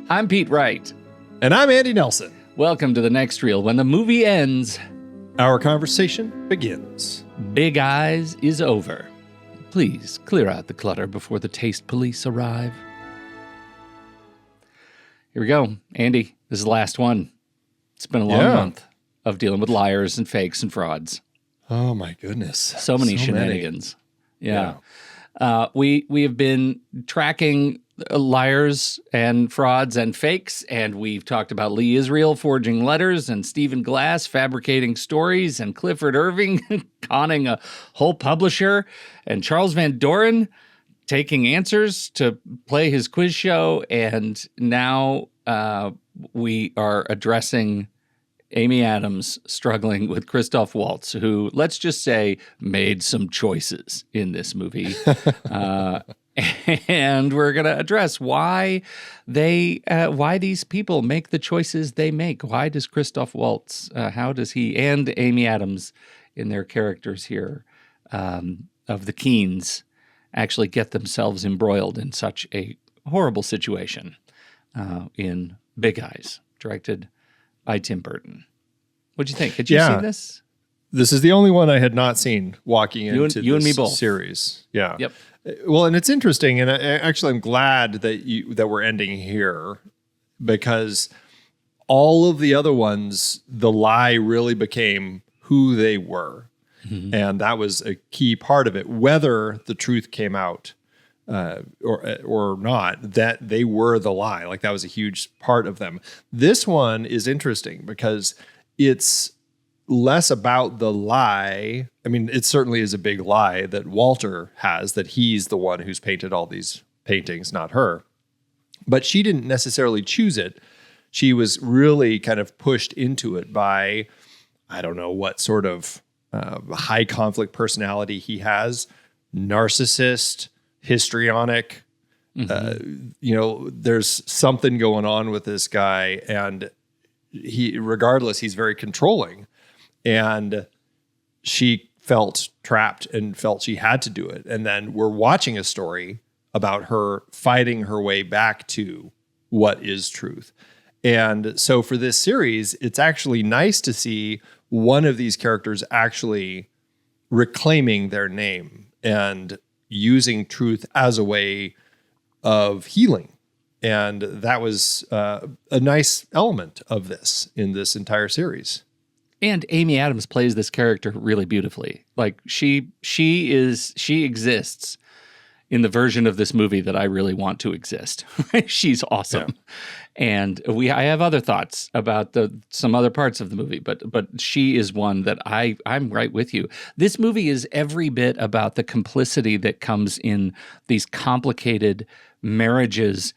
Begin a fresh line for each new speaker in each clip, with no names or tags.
I'm Pete Wright.
And I'm Andy Nelson.
Welcome to The Next Reel. When the movie ends,
our conversation begins.
Big Eyes is over. Please clear out the clutter before the taste police arrive. Here we go. Andy, this is the last one. It's been a long month of dealing with liars and fakes and frauds.
Oh, my goodness.
So many shenanigans. Yeah. We have been tracking liars and frauds and fakes, and we've talked about Lee Israel forging letters and Stephen Glass fabricating stories and Clifford Irving conning a whole publisher and Charles Van Doren taking answers to play his quiz show. And now we are addressing Amy Adams struggling with Christoph Waltz, who, let's just say, made some choices in this movie. And we're going to address why these people make the choices they make. Why does Christoph Waltz, how does he and Amy Adams in their characters here of the Keanes actually get themselves embroiled in such a horrible situation in Big Eyes, directed by Tim Burton. What'd you think? Had you seen this?
This is the only one I had not seen walking into
you and me both.
Series. Yeah.
Yep.
Well, and it's interesting, and I'm glad that we're ending here, because all of the other ones, the lie really became who they were. Mm-hmm. And that was a key part of it, whether the truth came out or not, that they were the lie. Like, that was a huge part of them. This one is interesting because it's less about the lie. I mean, it certainly is a big lie that Walter has, that he's the one who's painted all these paintings, not her. But she didn't necessarily choose it. She was really kind of pushed into it by, I don't know what sort of high conflict personality he has, narcissist, histrionic. Mm-hmm. There's something going on with this guy, and he's very controlling. And she felt trapped and felt she had to do it. And then we're watching a story about her fighting her way back to what is truth. And so for this series, it's actually nice to see one of these characters actually reclaiming their name and using truth as a way of healing. And that was a nice element of this in this entire series.
And Amy Adams plays this character really beautifully. Like, she exists in the version of this movie that I really want to exist. She's awesome. Yeah. And I have other thoughts about some other parts of the movie, but she is one that I'm right with you. This movie is every bit about the complicity that comes in these complicated marriages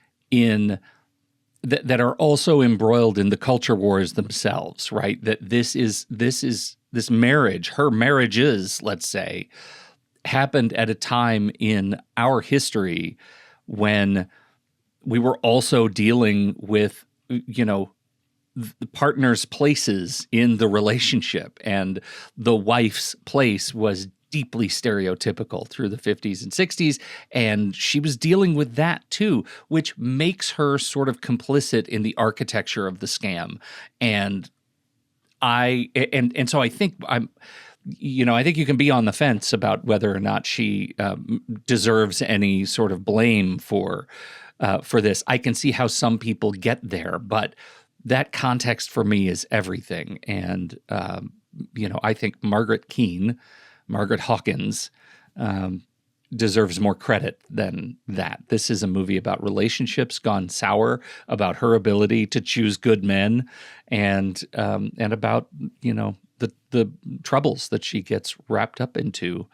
that are also embroiled in the culture wars themselves, right? That this marriage, her marriages, let's say, happened at a time in our history when we were also dealing with, the partner's places in the relationship, and the wife's place was deeply stereotypical through the 50s and 60s, and she was dealing with that too, which makes her sort of complicit in the architecture of the scam. And so I think I think you can be on the fence about whether or not she deserves any sort of blame for this. I can see how some people get there, but that context for me is everything. And I think Margaret Hawkins deserves more credit than that. This is a movie about relationships gone sour, about her ability to choose good men, and about the troubles that she gets wrapped up into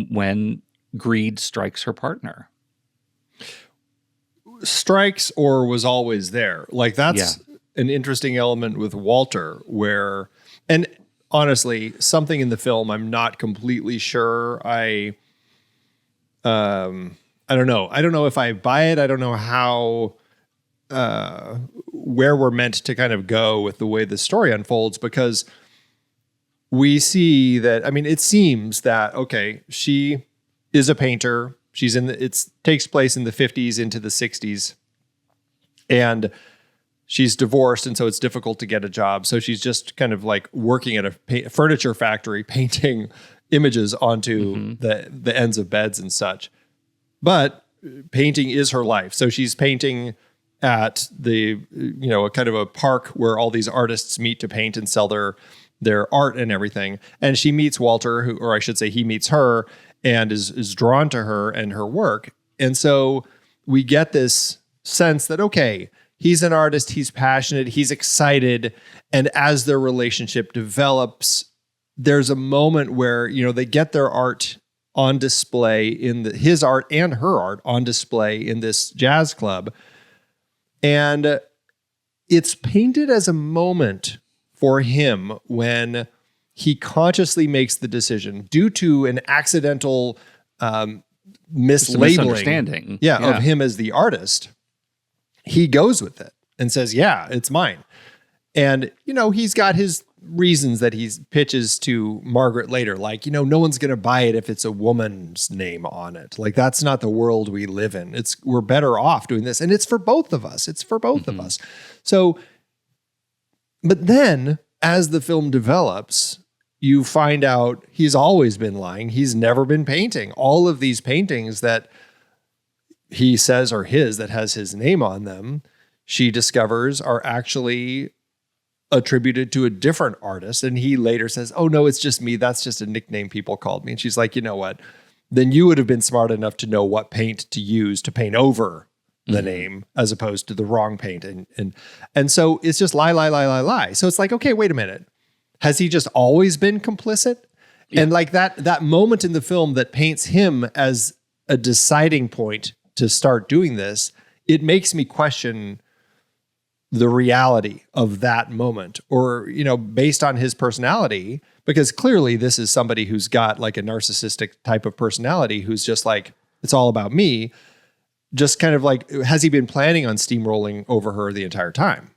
when greed strikes her partner.
Strikes or was always there. Like, that's an interesting element with Walter, where, and honestly, something in the film I'm not completely sure. I don't know. I don't know if I buy it. I don't know how where we're meant to kind of go with the way the story unfolds, because we see that, I mean, it seems that, okay, she is a painter. She's it takes place in the 50s into the 60s. And she's divorced, and so it's difficult to get a job. So she's just kind of like working at a furniture factory, painting images onto the ends of beds and such. But painting is her life. So she's painting at the, a kind of a park where all these artists meet to paint and sell their art and everything. And she meets Walter, or I should say he meets her, and is drawn to her and her work. And so we get this sense that, okay, he's an artist, he's passionate, he's excited. And as their relationship develops, there's a moment where, they get their art on display his art and her art on display in this jazz club. And it's painted as a moment for him when he consciously makes the decision due to an accidental mislabeling of him as the artist. He goes with it and says, yeah, it's mine. And, he's got his reasons that he pitches to Margaret later. Like, no one's going to buy it if it's a woman's name on it. Like, that's not the world we live in. We're better off doing this. And it's for both of us. It's for both of us. So, but then as the film develops, you find out he's always been lying. He's never been painting. All of these paintings that he says are his, that has his name on them, she discovers are actually attributed to a different artist. And he later says, oh no, it's just me. That's just a nickname people called me. And she's like, you know what? Then you would have been smart enough to know what paint to use to paint over the name as opposed to the wrong paint. And so it's just lie. So it's like, okay, wait a minute. Has he just always been complicit? Yeah. And like that moment in the film that paints him as a deciding point to start doing this, it makes me question the reality of that moment, or, based on his personality, because clearly this is somebody who's got like a narcissistic type of personality who's just like, it's all about me. Just kind of like, has he been planning on steamrolling over her the entire time?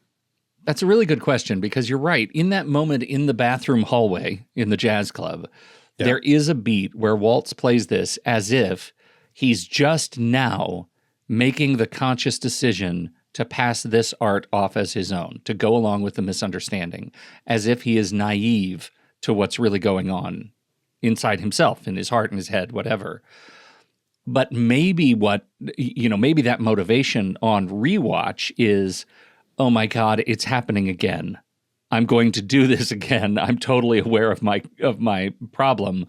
That's a really good question, because you're right. In that moment in the bathroom hallway in the jazz club, there is a beat where Waltz plays this as if he's just now making the conscious decision to pass this art off as his own, to go along with the misunderstanding, as if he is naive to what's really going on inside himself, in his heart, in his head, whatever. But maybe maybe that motivation on rewatch is, oh my God, it's happening again. I'm going to do this again. I'm totally aware of my problem,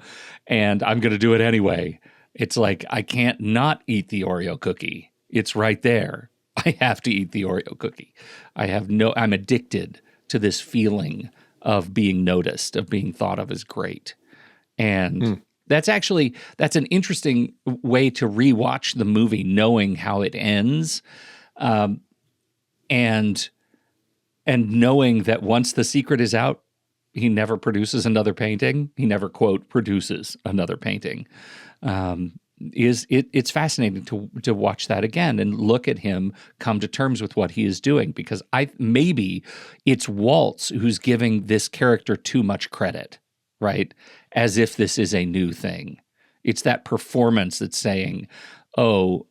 and I'm going to do it anyway. It's like, I can't not eat the Oreo cookie. It's right there. I have to eat the Oreo cookie. I'm addicted to this feeling of being noticed, of being thought of as great. And that's an interesting way to rewatch the movie, knowing how it ends. And knowing that once the secret is out, he never produces another painting. He never, quote, produces another painting. It's fascinating to watch that again and look at him come to terms with what he is doing, because maybe it's Waltz who's giving this character too much credit, right? As if this is a new thing. It's that performance that's saying, oh,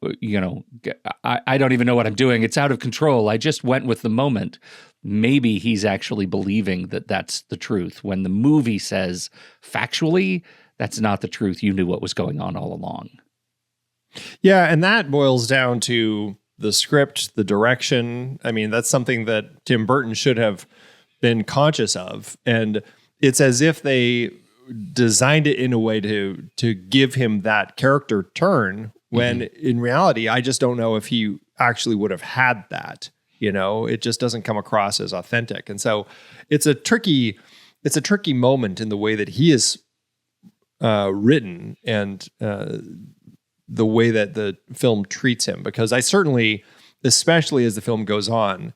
I don't even know what I'm doing. It's out of control. I just went with the moment. Maybe he's actually believing that that's the truth, when the movie says factually, that's not the truth. You knew what was going on all along.
Yeah, and that boils down to the script, the direction. I mean, that's something that Tim Burton should have been conscious of. And it's as if they designed it in a way to give him that character turn, when in reality, I just don't know if he actually would have had that. It just doesn't come across as authentic. And so it's a tricky moment in the way that he is written, and the way that the film treats him, because I certainly, especially as the film goes on,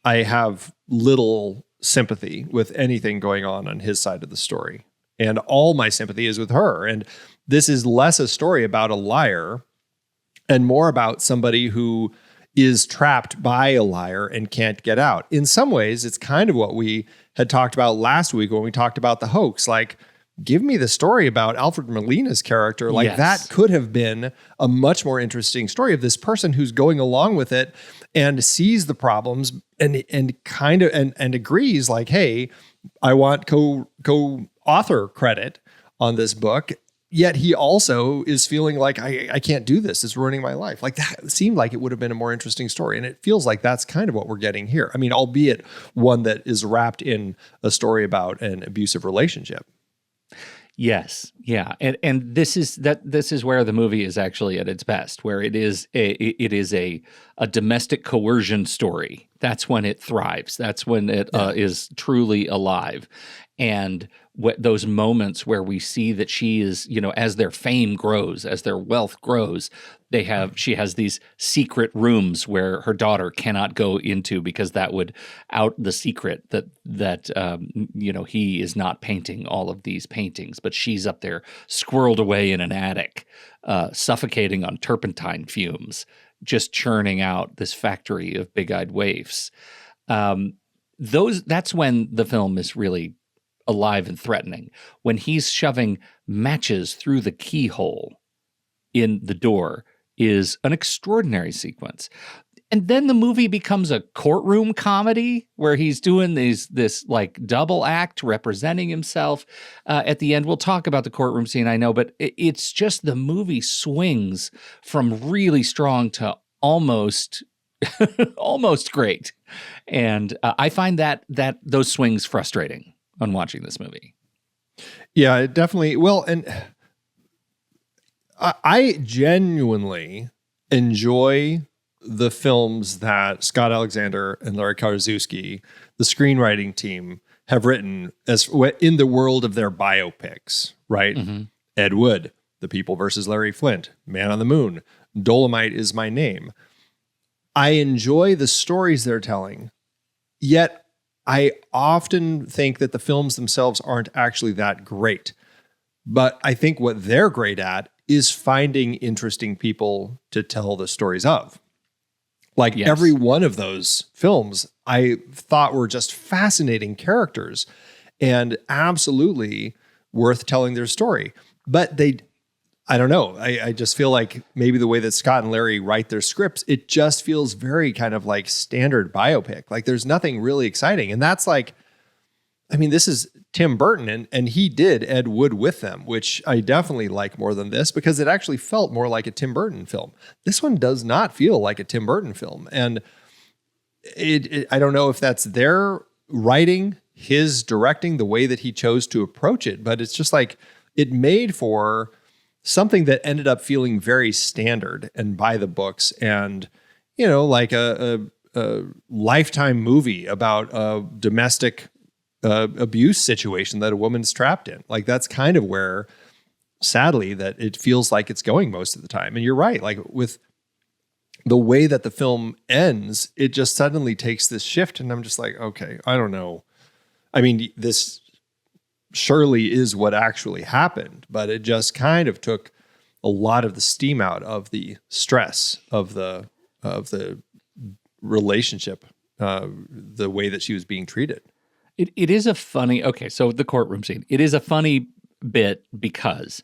I have little sympathy with anything going on his side of the story. And all my sympathy is with her. And this is less a story about a liar and more about somebody who is trapped by a liar and can't get out. In some ways, it's kind of what we had talked about last week when we talked about the hoax. Like, give me the story about Alfred Molina's character. Like,
Yes.
that could have been a much more interesting story of this person who's going along with it and sees the problems and kind of and agrees, like, hey, I want co-author credit on this book. Yet he also is feeling like, I can't do this. It's ruining my life. Like, that seemed like it would have been a more interesting story. And it feels like that's kind of what we're getting here. I mean, albeit one that is wrapped in a story about an abusive relationship.
Yes, yeah, and this is where the movie is actually at its best, where it is a domestic coercion story. That's when it thrives. That's when it is truly alive, and those moments where we see that she is, as their fame grows, as their wealth grows, she has these secret rooms where her daughter cannot go into because that would out the secret that he is not painting all of these paintings, but she's up there squirreled away in an attic, suffocating on turpentine fumes, just churning out this factory of big-eyed waifs. That's when the film is really alive and threatening, when he's shoving matches through the keyhole in the door is an extraordinary sequence. And then the movie becomes a courtroom comedy where he's doing this like double act representing himself. At the end, we'll talk about the courtroom scene, I know, but it's just the movie swings from really strong to almost almost great. And I find that those swings frustrating on watching this movie.
Yeah, it definitely. Well, and I genuinely enjoy the films that Scott Alexander and Larry Karaszewski, the screenwriting team, have written as in the world of their biopics, right? Mm-hmm. Ed Wood, The People versus Larry Flint, Man on the Moon, Dolomite Is My Name. I enjoy the stories they're telling, yet I often think that the films themselves aren't actually that great. But I think what they're great at is finding interesting people to tell the stories of. Like, yes. Every one of those films I thought were just fascinating characters and absolutely worth telling their story. But I don't know. I just feel like maybe the way that Scott and Larry write their scripts, it just feels very kind of like standard biopic. Like, there's nothing really exciting. And that's like, I mean, this is Tim Burton, and he did Ed Wood with them, which I definitely like more than this because it actually felt more like a Tim Burton film. This one does not feel like a Tim Burton film. And I don't know if that's their writing, his directing, the way that he chose to approach it, but it's just like it made for something that ended up feeling very standard and by the books and, like a Lifetime movie about a domestic abuse situation that a woman's trapped in. Like, that's kind of where, sadly, that it feels like it's going most of the time. And you're right. Like, with the way that the film ends, it just suddenly takes this shift. And I'm just like, okay, I don't know. I mean, this surely is what actually happened, but it just kind of took a lot of the steam out of the stress of the relationship, the way that she was being treated.
It is a funny, so the courtroom scene. It is a funny bit because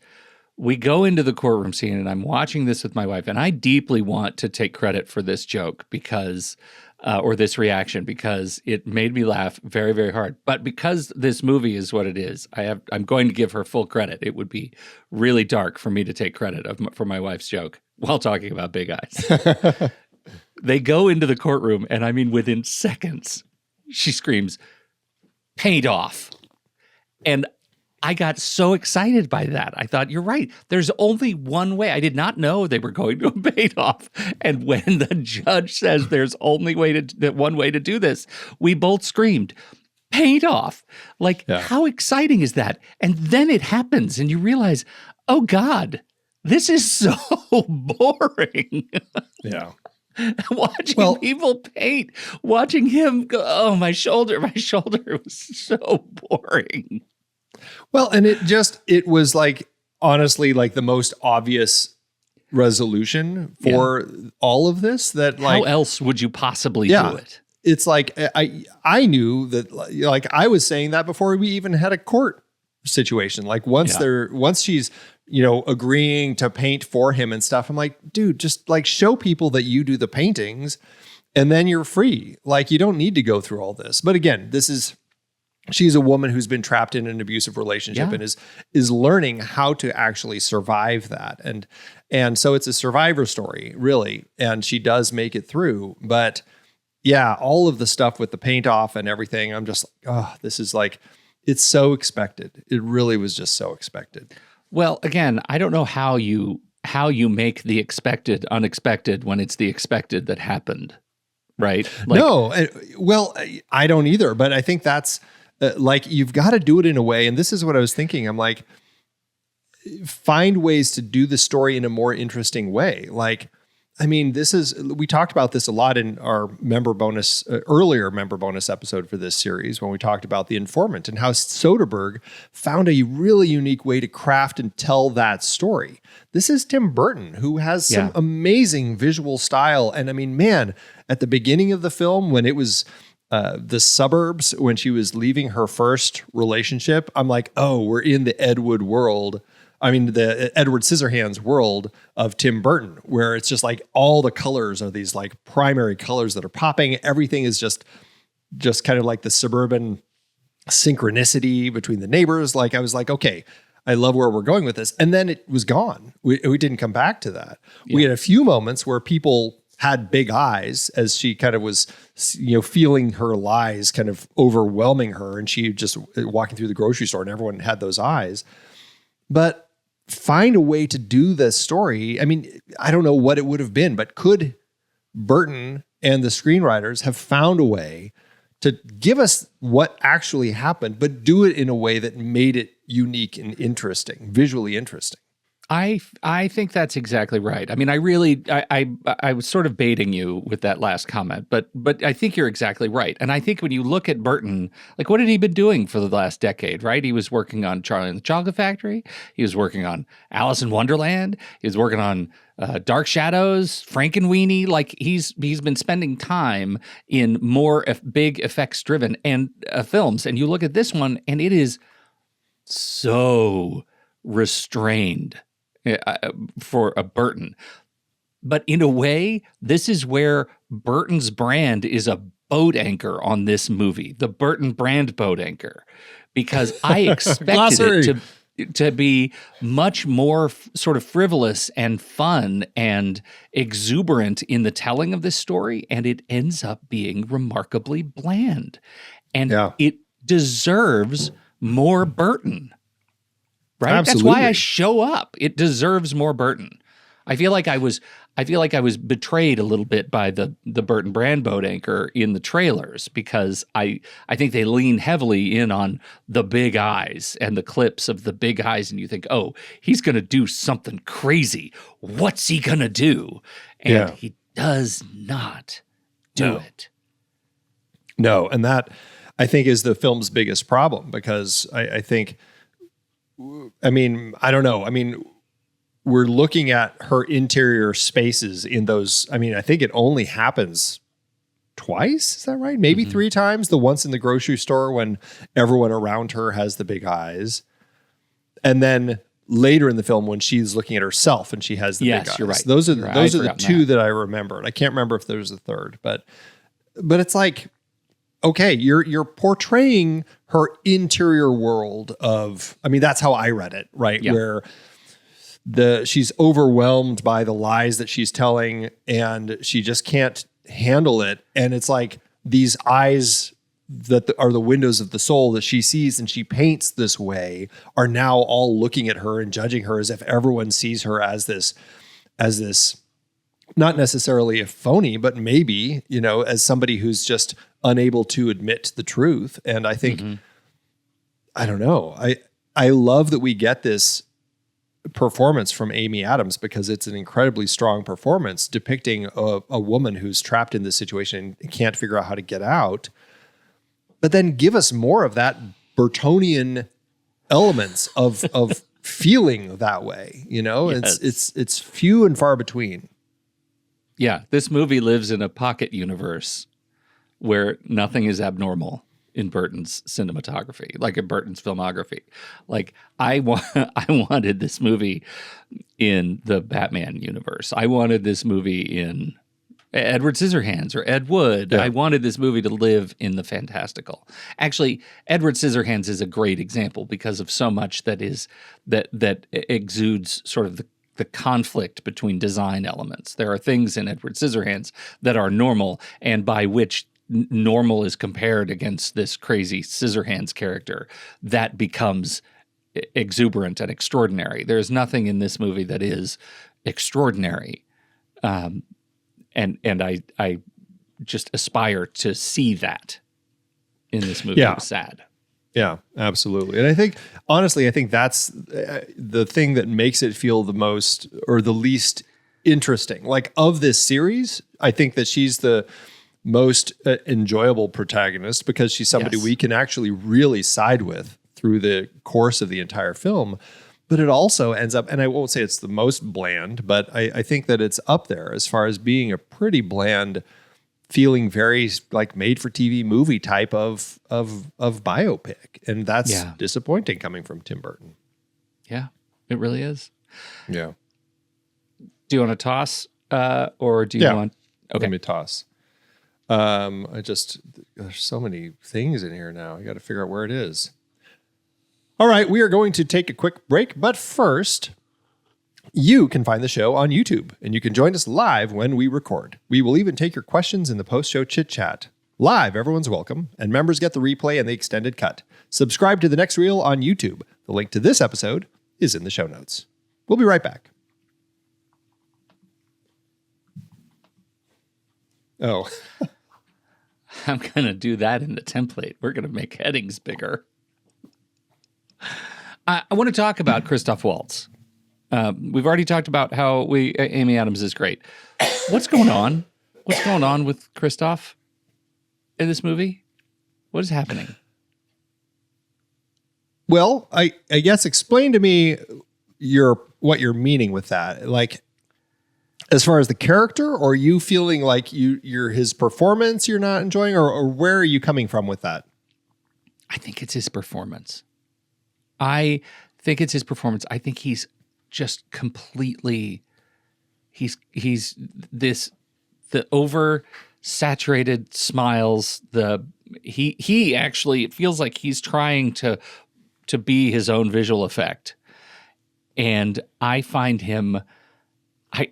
we go into the courtroom scene and I'm watching this with my wife and I deeply want to take credit for this joke because, or this reaction, because it made me laugh very, very hard. But because this movie is what it is, I'm going to give her full credit. It would be really dark for me to take credit for my wife's joke while talking about big eyes. They go into the courtroom and I mean, within seconds, she screams, "Paint off." And I got so excited by that. I thought, you're right. There's only one way. I did not know they were going to paint off. And when the judge says there's only one way to do this, we both screamed, "Paint off." Like, How exciting is that? And then it happens and you realize, oh God, this is so boring.
Yeah.
Watching people paint, watching him go, oh, my shoulder was so boring.
Well, and it was like, honestly, like the most obvious resolution for all of this that, like,
how else would you possibly do it?
It's like, I knew that, like, I was saying that before we even had a court situation. Like once she's, agreeing to paint for him and stuff, I'm like, dude, just like show people that you do the paintings and then you're free. Like you don't need to go through all this. But again, she's a woman who's been trapped in an abusive relationship and is learning how to actually survive that. And so it's a survivor story, really. And she does make it through. But yeah, all of the stuff with the paint off and everything, I'm just like, oh, this is like, it's so expected. It really was just so expected.
Well, again, I don't know how you make the expected unexpected when it's the expected that happened, right?
No, well, I don't either. But I think that's like you've got to do it in a way. And this is what I was thinking. I'm like, find ways to do the story in a more interesting way. Like, I mean, we talked about this a lot in our earlier member bonus episode for this series when we talked about The Informant and how Soderbergh found a really unique way to craft and tell that story. This is Tim Burton, who has some amazing visual style. And I mean, man, at the beginning of the film, when it was the suburbs, when she was leaving her first relationship, I'm like, oh, we're in the Edward Scissorhands world of Tim Burton, where it's just like all the colors are these like primary colors that are popping. Everything is just kind of like the suburban synchronicity between the neighbors. Like I was like, okay, I love where we're going with this. And then it was gone. We didn't come back to that. Yeah. We had a few moments where people had big eyes as she kind of was, feeling her lies kind of overwhelming her. And she just walking through the grocery store and everyone had those eyes. But find a way to do this story. I mean, I don't know what it would have been, but could Burton and the screenwriters have found a way to give us what actually happened, but do it in a way that made it unique and interesting, visually interesting?
I think that's exactly right. I mean, I was sort of baiting you with that last comment, but I think you're exactly right. And I think when you look at Burton, like what had he been doing for the last decade, right? He was working on Charlie and the Chocolate Factory. He was working on Alice in Wonderland. He was working on Dark Shadows, Frankenweenie. Like he's been spending time in more big effects driven and films. And you look at this one, and it is so restrained. For a Burton. But in a way, this is where Burton's brand is a boat anchor on this movie, the Burton brand boat anchor, because I expected it to be much more sort of frivolous and fun and exuberant in the telling of this story, and it ends up being remarkably bland. And it deserves more Burton. Right?
Absolutely.
That's why I show up. It deserves more Burton. I feel like I was betrayed a little bit by the Burton brand boat anchor in the trailers, because I think they lean heavily in on the big eyes and the clips of the big eyes, and you think, oh, he's going to do something crazy. What's he going to do? And he does not do it.
No, and that I think is the film's biggest problem, because I think, I mean, I don't know. I mean, we're looking at her interior spaces in those. I mean, I think it only happens twice. Is that right? Maybe 3 times. The once in the grocery store when everyone around her has the big eyes. And then later in the film when she's looking at herself and she has the big eyes. You're right. Those are the 2 that I remembered. I can't remember if there's a third, but it's like, okay, you're portraying her interior world of, I mean, that's how I read it, right? Yeah. Where she's overwhelmed by the lies that she's telling and she just can't handle it. And it's like these eyes that are the windows of the soul that she sees and she paints this way are now all looking at her and judging her as if everyone sees her as this, not necessarily a phony, but maybe, as somebody who's just unable to admit the truth. And I think, I don't know. I love that we get this performance from Amy Adams, because it's an incredibly strong performance depicting a woman who's trapped in this situation and can't figure out how to get out. But then give us more of that Burtonian elements of feeling that way. Yes. It's few and far between. Yeah,
this movie lives in a pocket universe where nothing is abnormal. in Burton's cinematography, like in Burton's filmography. Like I wanted this movie in the Batman universe. I wanted this movie in Edward Scissorhands or Ed Wood.
Yeah.
I wanted this movie to live in the fantastical. Actually, Edward Scissorhands is a great example because of so much that exudes sort of the conflict between design elements. There are things in Edward Scissorhands that are normal, and by which normal is compared against this crazy Scissorhands character, that becomes exuberant and extraordinary. There's nothing in this movie that is extraordinary. And I just aspire to see that in this movie.
Yeah.
It was sad.
Yeah, absolutely. And I think, honestly, that's the thing that makes it feel the most or the least interesting. Like, of this series, I think that she's the most enjoyable protagonist because she's somebody we can actually really side with through the course of the entire film. But it also ends up, and I won't say it's the most bland, but I think that it's up there as far as being a pretty bland, feeling very like made for TV movie type of biopic. And that's disappointing coming from Tim Burton.
Yeah, it really is.
Yeah.
Do you want to toss or do you want? Okay.
Let me toss. There's so many things in here now. I got to figure out where it is. All right, we are going to take a quick break, but first, you can find the show on YouTube, and you can join us live when we record. We will even take your questions in the post-show chit-chat. Live, everyone's welcome, and members get the replay and the extended cut. Subscribe to The Next Reel on YouTube. The link to this episode is in the show notes. We'll be right back. Oh.
I'm going to do that in the template. We're going to make headings bigger. I want to talk about Christoph Waltz. We've already talked about how Amy Adams is great. What's going on? What's going on with Christoph in this movie? What is happening?
Well, I guess explain to me what you're meaning with that. Like, as far as the character, or are you feeling like you're his performance you're not enjoying, or where are you coming from with that?
I think it's his performance. I think he's just completely, the oversaturated smiles. He actually, it feels like he's trying to be his own visual effect. And I find him, I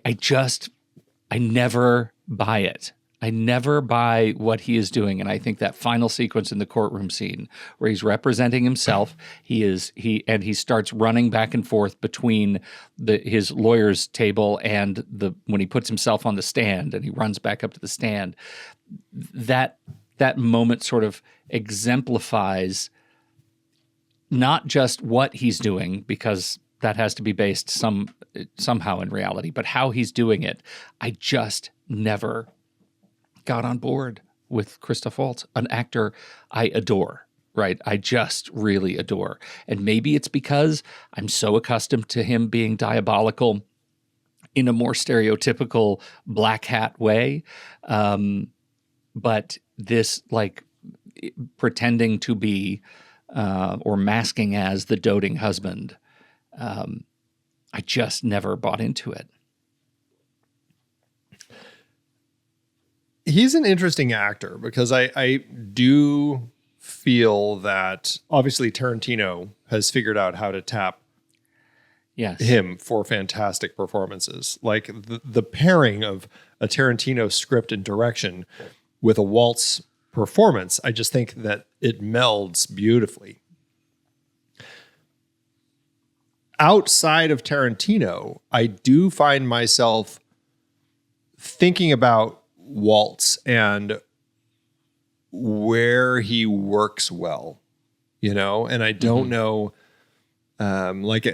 never buy it. I never buy what he is doing. And I think that final sequence in the courtroom scene where he's representing himself, he starts running back and forth between his lawyer's table and when he puts himself on the stand and he runs back up to the stand. That moment sort of exemplifies not just what he's doing, because that has to be based somehow in reality, but how he's doing it. I just never got on board with Christoph Waltz, an actor I adore, right? I just really adore. And maybe it's because I'm so accustomed to him being diabolical in a more stereotypical black hat way. But this, like, pretending to be or masking as the doting husband, I just never bought into it.
He's an interesting actor because I do feel that obviously Tarantino has figured out how to tap him for fantastic performances. Like the pairing of a Tarantino script and direction with a Waltz performance, I just think that it melds beautifully. Outside of Tarantino, I do find myself thinking about Waltz and where he works well, and I don't know, like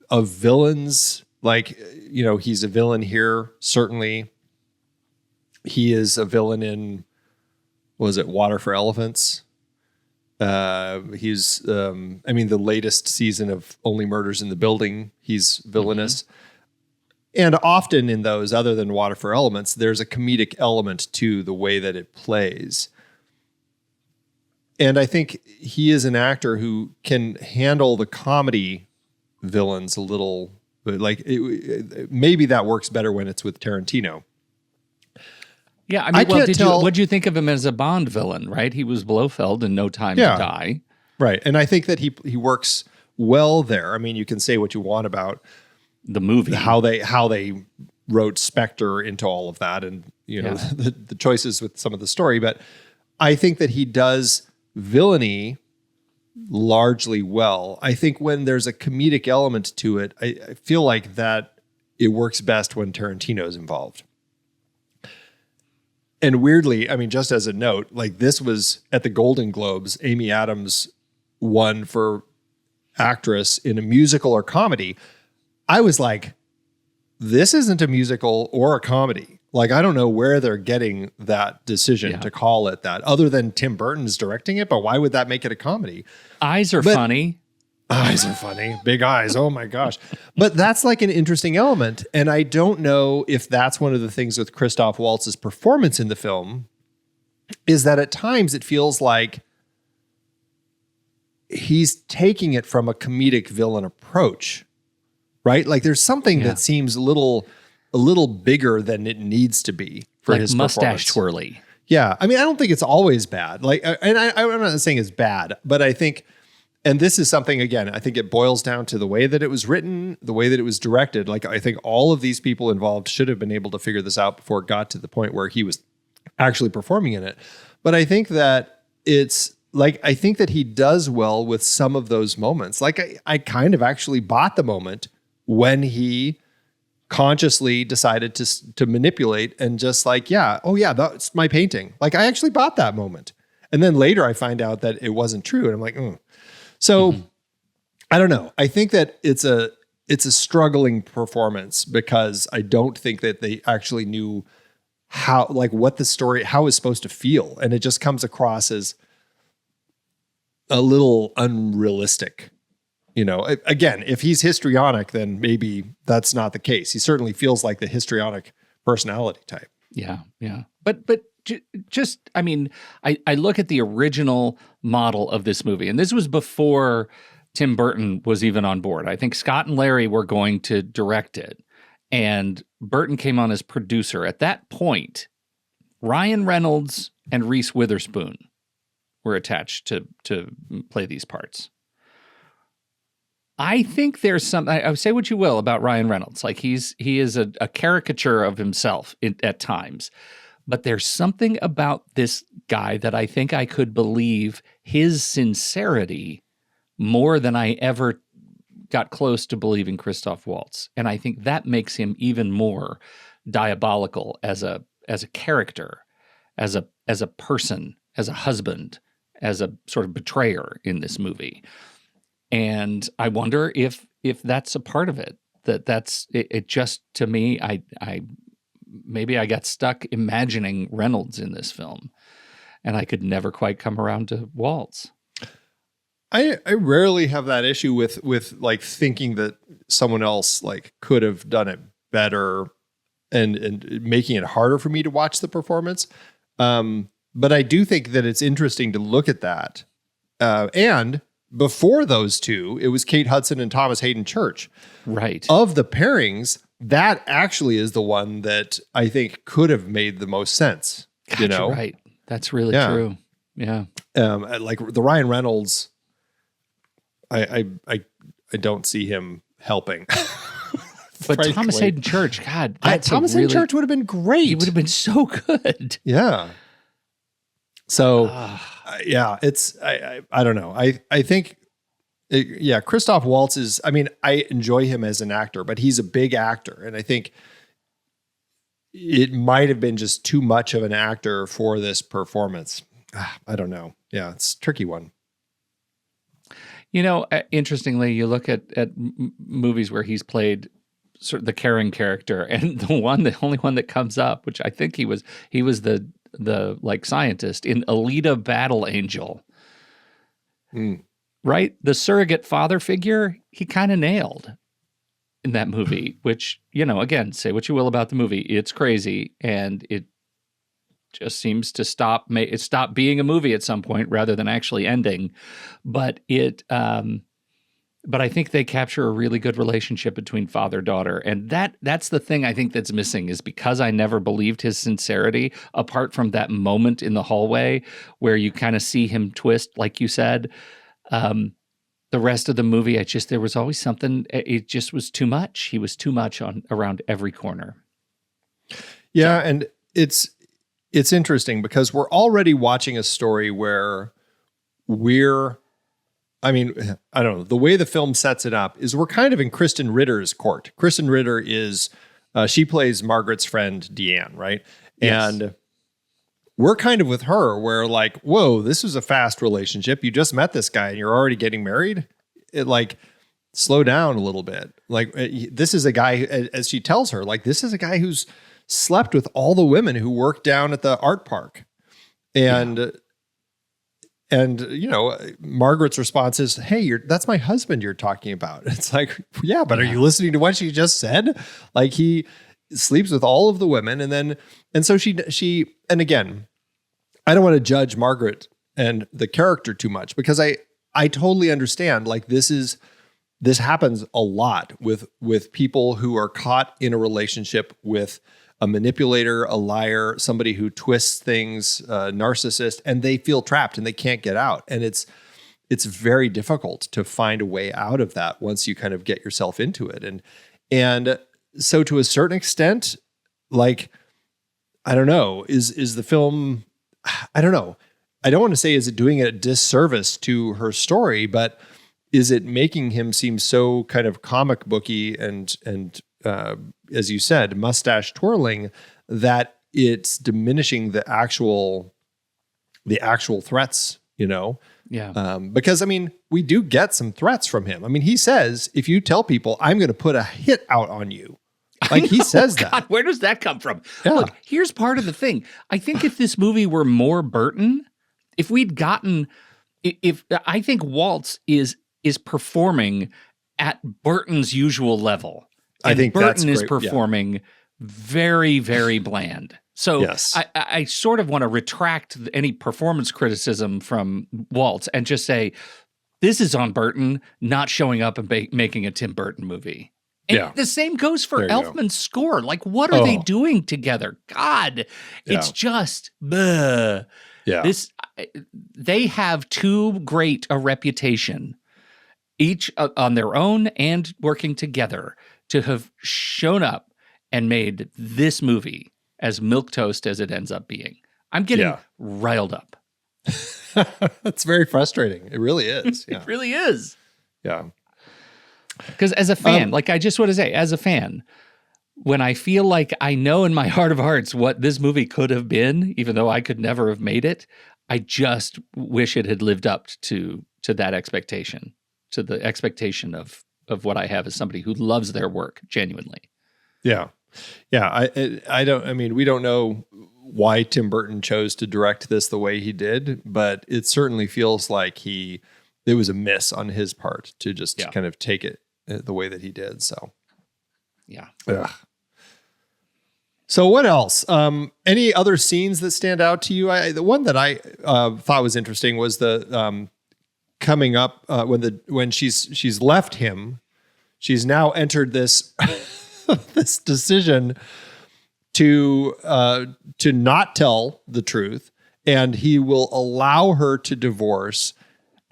of villains, like, he's a villain here. Certainly he is a villain in, was it Water for Elephants? He's, the latest season of Only Murders in the Building, he's villainous. Mm-hmm. And often in those, other than Water for Elements, there's a comedic element to the way that it plays. And I think he is an actor who can handle the comedy villains a little, like maybe that works better when it's with Tarantino.
Yeah, I mean, what did you think of him as a Bond villain, right? He was Blofeld in No Time to Die.
Right. And I think that he works well there. I mean, you can say what you want about
the movie,
how they wrote Spectre into all of that, and the choices with some of the story, but I think that he does villainy largely well. I think when there's a comedic element to it, I feel like that it works best when Tarantino's involved. And weirdly, I mean, just as a note, like this was at the Golden Globes, Amy Adams won for actress in a musical or comedy. I was like, this isn't a musical or a comedy. Like, I don't know where they're getting that decision to call it that, other than Tim Burton's directing it, but why would that make it a comedy?
Eyes are funny.
Eyes are funny. Big eyes. Oh my gosh. But that's like an interesting element. And I don't know if that's one of the things with Christoph Waltz's performance in the film, is that at times it feels like he's taking it from a comedic villain approach, right? Like there's something that seems a little bigger than it needs to be for
like
his
mustache
performance.
twirly.
Yeah. I mean, I don't think it's always bad. Like, and I'm not saying it's bad, but I think, and this is something, again, I think it boils down to the way that it was written, the way that it was directed. Like, I think all of these people involved should have been able to figure this out before it got to the point where he was actually performing in it. But I think that it's like, I think that he does well with some of those moments. Like, I kind of actually bought the moment when he consciously decided to manipulate and just like, that's my painting. Like, I actually bought that moment. And then later I find out that it wasn't true. And I'm like, So I don't know. I think that it's a struggling performance because I don't think that they actually knew how, like what the story, how it's supposed to feel. And it just comes across as a little unrealistic. Again, if he's histrionic, then maybe that's not the case. He certainly feels like the histrionic personality type.
Yeah. But just, I mean, I look at the original model of this movie, and this was before Tim Burton was even on board. I think Scott and Larry were going to direct it, and Burton came on as producer. At that point, Ryan Reynolds and Reese Witherspoon were attached to play these parts. I think there's some, I say what you will about Ryan Reynolds. Like he is a caricature of himself at times, but there's something about this guy that I think I could believe his sincerity more than I ever got close to believing Christoph Waltz. And I think that makes him even more diabolical as a character, as a person, as a husband, as a sort of betrayer in this movie. And I wonder if that's a part of it. That's it. Just to me, I maybe I got stuck imagining Reynolds in this film, and I could never quite come around to Waltz.
I rarely have that issue with like thinking that someone else like could have done it better, and making it harder for me to watch the performance. But I do think that it's interesting to look at that, and. Before those two, it was Kate Hudson and Thomas Hayden Church.
Right.
Of the pairings, that actually is the one that I think could have made the most sense.
Gotcha, right. That's really true. Yeah.
Like the Ryan Reynolds, I don't see him helping.
But Thomas Hayden Church, God,
Thomas Hayden Church would have been great.
He would have been so good.
Yeah. So, it's, I don't know. I think, Christoph Waltz is, I mean, I enjoy him as an actor, but he's a big actor. And I think it might have been just too much of an actor for this performance. I don't know. Yeah, it's a tricky one.
Interestingly, you look at movies where he's played sort of the caring character, and the only one that comes up, which I think he was the like scientist in Alita Battle Angel, right? The surrogate father figure, he kind of nailed in that movie, which, again, say what you will about the movie. It's crazy. And it just seems to it stopped being a movie at some point rather than actually ending. But but I think they capture a really good relationship between father-daughter. And that's the thing I think that's missing, is because I never believed his sincerity, apart from that moment in the hallway where you kind of see him twist, like you said. The rest of the movie, there was always something, it just was too much. He was too much around every corner.
Yeah, and it's interesting because we're already watching a story where I don't know, the way the film sets it up is we're kind of in Kristen Ritter's court. Kristen Ritter is, she plays Margaret's friend, Deanne, right?
Yes.
And we're kind of with her where like, whoa, this is a fast relationship. You just met this guy and you're already getting married. It like, slow down a little bit. Like this is a guy, as she tells her, like this is a guy who's slept with all the women who work down at the art park. And Margaret's response is, hey, that's my husband you're talking about. It's like, yeah, but are you listening to what she just said? Like he sleeps with all of the women. And so she, and again, I don't want to judge Margaret and the character too much because I totally understand. Like this happens a lot with people who are caught in a relationship with a manipulator, a liar, somebody who twists things, a narcissist, and they feel trapped and they can't get out. And it's very difficult to find a way out of that once you kind of get yourself into it. And so to a certain extent, like, I don't know, is the film, I don't know. I don't want to say, is it doing a disservice to her story, but is it making him seem so kind of comic booky and as you said, mustache twirling, that it's diminishing the actual threats,
Yeah.
Because we do get some threats from him. He says, if you tell people, I'm going to put a hit out on you. Like he says that.
God, where does that come from?
Yeah.
Look, here's part of the thing. I think if this movie were more Burton, if I think Waltz is performing at Burton's usual level. And
I think
Burton
that's
is
great.
performing very, very bland. So
Yes.
I sort of want to retract any performance criticism from Waltz and just say, this is on Burton not showing up and making a Tim Burton movie. And the same goes for Elfman's score. Like, what are they doing together? God, it's just, bleh.
Yeah.
They have too great a reputation, each on their own and working together, to have shown up and made this movie as milquetoast as it ends up being. I'm getting riled up.
That's very frustrating. It really is. Yeah.
It really is.
Yeah.
Because as a fan, like I just want to say, as a fan, when I feel like I know in my heart of hearts what this movie could have been, even though I could never have made it, I just wish it had lived up to that expectation, to the expectation of what I have as somebody who loves their work genuinely.
Yeah. Yeah. We don't know why Tim Burton chose to direct this the way he did, but it certainly feels like there was a miss on his part to just kind of take it the way that he did. So,
yeah.
Ugh. So what else? Any other scenes that stand out to you? The one that I thought was interesting was the coming up when she's left him. She's now entered this this decision to not tell the truth, and he will allow her to divorce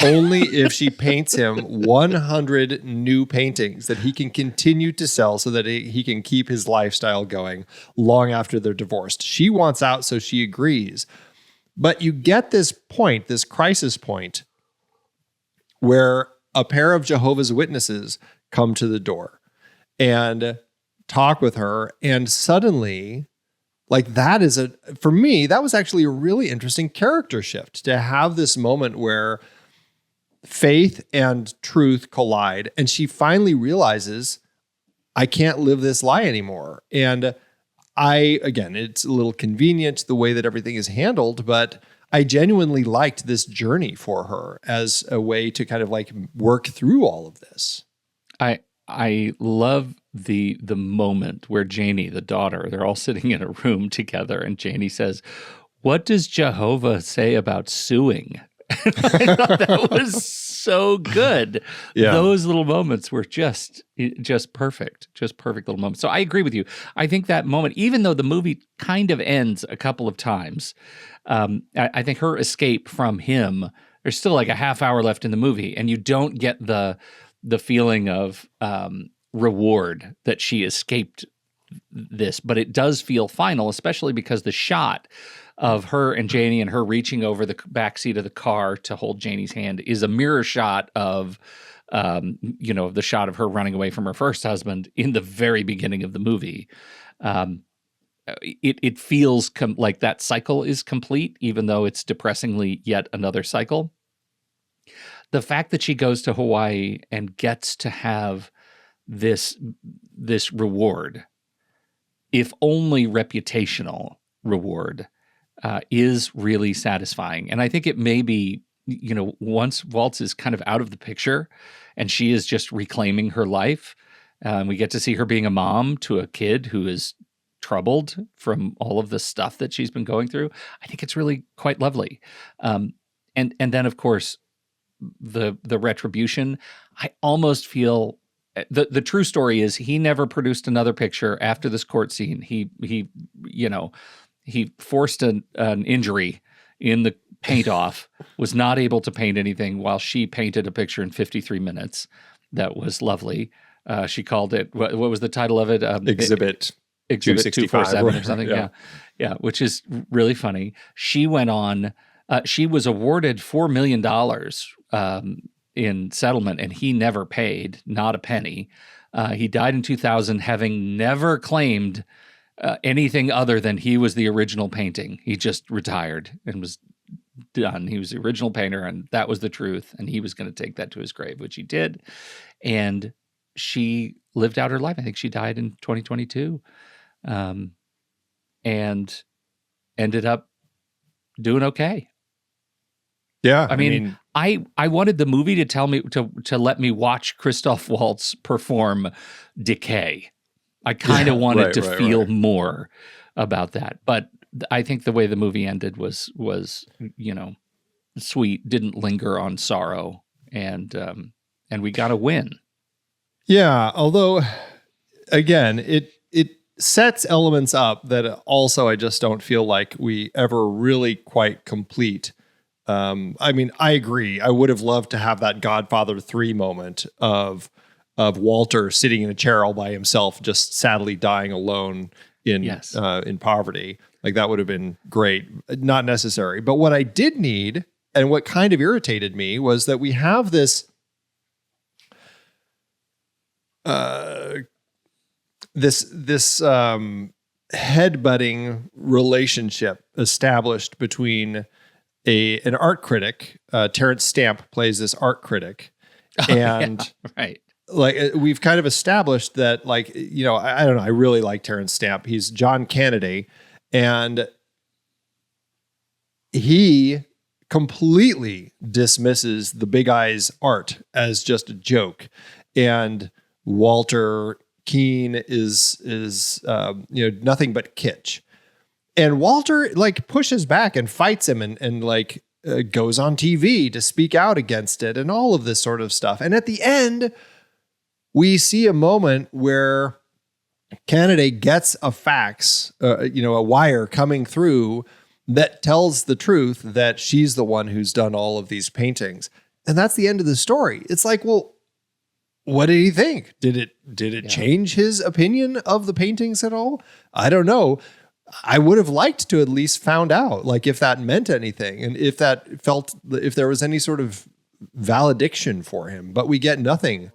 only if she paints him 100 new paintings that he can continue to sell so that he can keep his lifestyle going long after they're divorced. She wants out, so she agrees. But you get this point, this crisis point, where a pair of Jehovah's Witnesses come to the door and talk with her. And suddenly, like for me, that was actually a really interesting character shift, to have this moment where faith and truth collide, and she finally realizes, I can't live this lie anymore. And it's a little convenient the way that everything is handled, but I genuinely liked this journey for her as a way to kind of like work through all of this.
I love the moment where Janie, the daughter, they're all sitting in a room together, and Janie says, what does Jehovah say about suing? I thought that was so good.
Yeah.
Those little moments were just perfect, just perfect little moments. So I agree with you. I think that moment, even though the movie kind of ends a couple of times, I think her escape from him, there's still like a half hour left in the movie, and you don't get the feeling of reward that she escaped this, but it does feel final, especially because the shot of her and Janie and her reaching over the backseat of the car to hold Janie's hand is a mirror shot of, the shot of her running away from her first husband in the very beginning of the movie. It feels like that cycle is complete, even though it's depressingly yet another cycle. The fact that she goes to Hawaii and gets to have this reward, if only reputational reward, is really satisfying. And I think it may be, once Waltz is kind of out of the picture and she is just reclaiming her life, we get to see her being a mom to a kid who is troubled from all of the stuff that she's been going through. I think it's really quite lovely. And then, of course, the retribution. I almost feel the true story is he never produced another picture after this court scene. He forced an injury in the paint off, was not able to paint anything while she painted a picture in 53 minutes. That was lovely. She called it, what was the title of it?
Exhibit
247 or something. Yeah, which is really funny. She went on, she was awarded $4 million in settlement, and he never paid, not a penny. He died in 2000, having never claimed anything other than he was the original painting. He just retired and was done. He was the original painter, and that was the truth. And he was going to take that to his grave, which he did. And she lived out her life. I think she died in 2022, and ended up doing okay.
Yeah,
I mean, I wanted the movie to tell me to let me watch Christoph Waltz perform Decay. I kind of wanted to feel more about that, but I think the way the movie ended was sweet, didn't linger on sorrow, and we got a win.
Yeah, although again, it sets elements up that also I just don't feel like we ever really quite complete. I mean, I agree. I would have loved to have that Godfather 3 moment of Walter sitting in a chair all by himself, just sadly dying alone in poverty. Like, that would have been great. Not necessary. But what I did need, and what kind of irritated me, was that we have this headbutting relationship established between an art critic. Terrence Stamp plays this art critic, and
right.
Like, we've kind of established that, like, I don't know. I really like Terrence Stamp. He's John Kennedy, and he completely dismisses the Big Eyes art as just a joke, and Walter Keane is nothing but kitsch. And Walter pushes back and fights him and goes on TV to speak out against it and all of this sort of stuff. And at the end, we see a moment where Kennedy gets a fax, a wire coming through that tells the truth that she's the one who's done all of these paintings. And that's the end of the story. It's like, well, what did he think? Did it change his opinion of the paintings at all? I don't know. I would have liked to at least found out, if that meant anything, and if there was any sort of valediction for him. But we get nothing